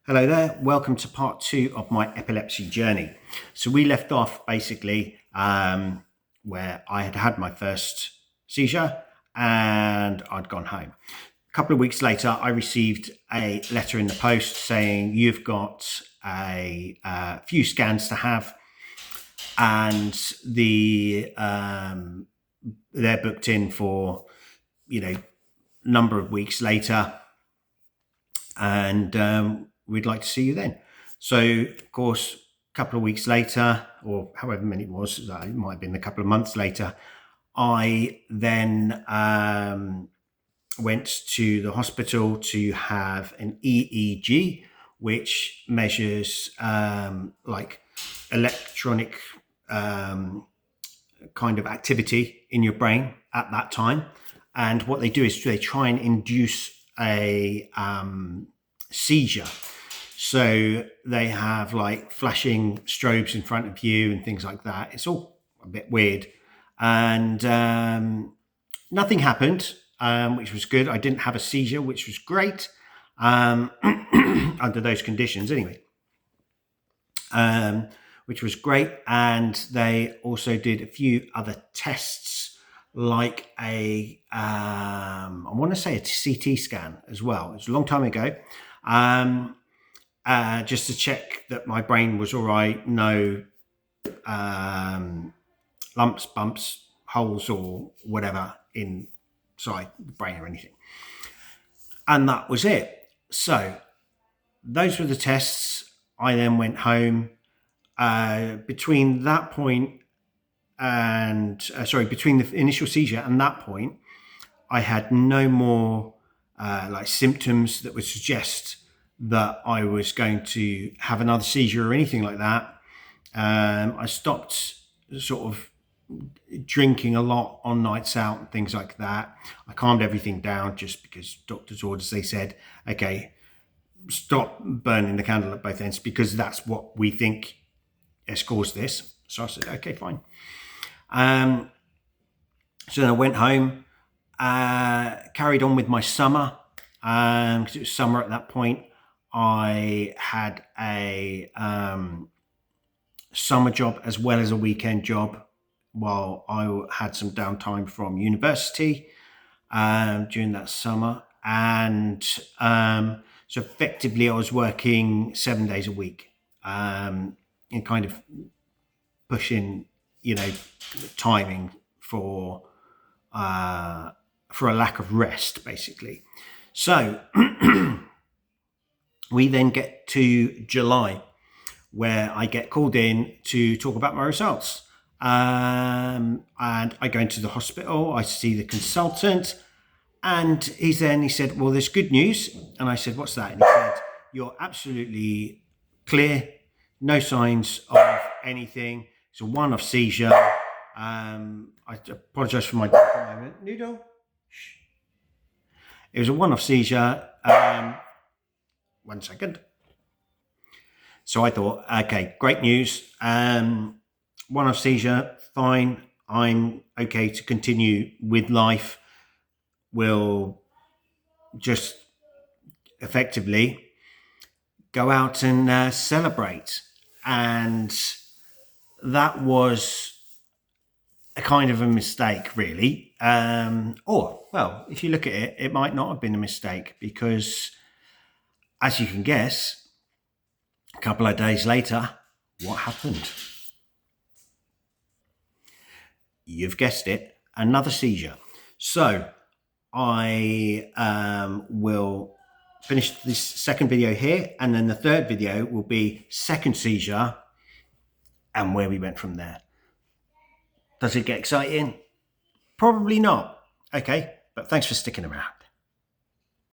Hello there, welcome to part two of my epilepsy journey. So we left off basically where I had had my first seizure and I'd gone home. A couple of weeks later, I received a letter in the post saying you've got a few scans to have, and they're booked in for number of weeks later, and we'd like to see you then. So, of course, a couple of weeks later, or however many it was, it might have been a couple of months later, I then went to the hospital to have an EEG, which measures like electronic kind of activity in your brain at that time. And what they do is they try and induce a seizure. So they have like flashing strobes in front of you and things like that. It's all a bit weird. And nothing happened, which was good. I didn't have a seizure, which was great under those conditions anyway, which was great. And they also did a few other tests, like I want to say a CT scan as well. It was a long time ago. Just to check that my brain was all right, no lumps, bumps, holes or whatever inside the brain or anything. And that was it. So those were the tests. I then went home. Between that point and, between the initial seizure and that point, I had no more like symptoms that would suggest that I was going to have another seizure or anything like that. I stopped sort of drinking a lot on nights out and things like that. I calmed everything down just because doctor's orders, they said, okay, stop burning the candle at both ends because that's what we think has caused this. So I said, okay, fine. So then I went home, carried on with my summer, because it was summer at that point. I had a summer job as well as a weekend job while I had some downtime from university during that summer. And so effectively I was working 7 days a week and kind of pushing, timing for a lack of rest, basically. So we then get to July, where I get called in to talk about my results. And I go into the hospital, I see the consultant, and he said, well, there's good news. And I said, what's that? And he said, you're absolutely clear, no signs of anything. It's a one-off seizure. I apologize for my dog at the moment. Noodle. Shh. It was a one-off seizure. 1 second. So I thought, okay, great news. One-off seizure, fine. I'm okay to continue with life. We'll just effectively go out and celebrate. And that was a kind of a mistake, really. Well, if you look at it, it might not have been a mistake because, as you can guess, a couple of days later, what happened? You've guessed it, another seizure. So I will finish this second video here, and then the third video will be second seizure and where we went from there. Does it get exciting? Probably not. Okay, but thanks for sticking around.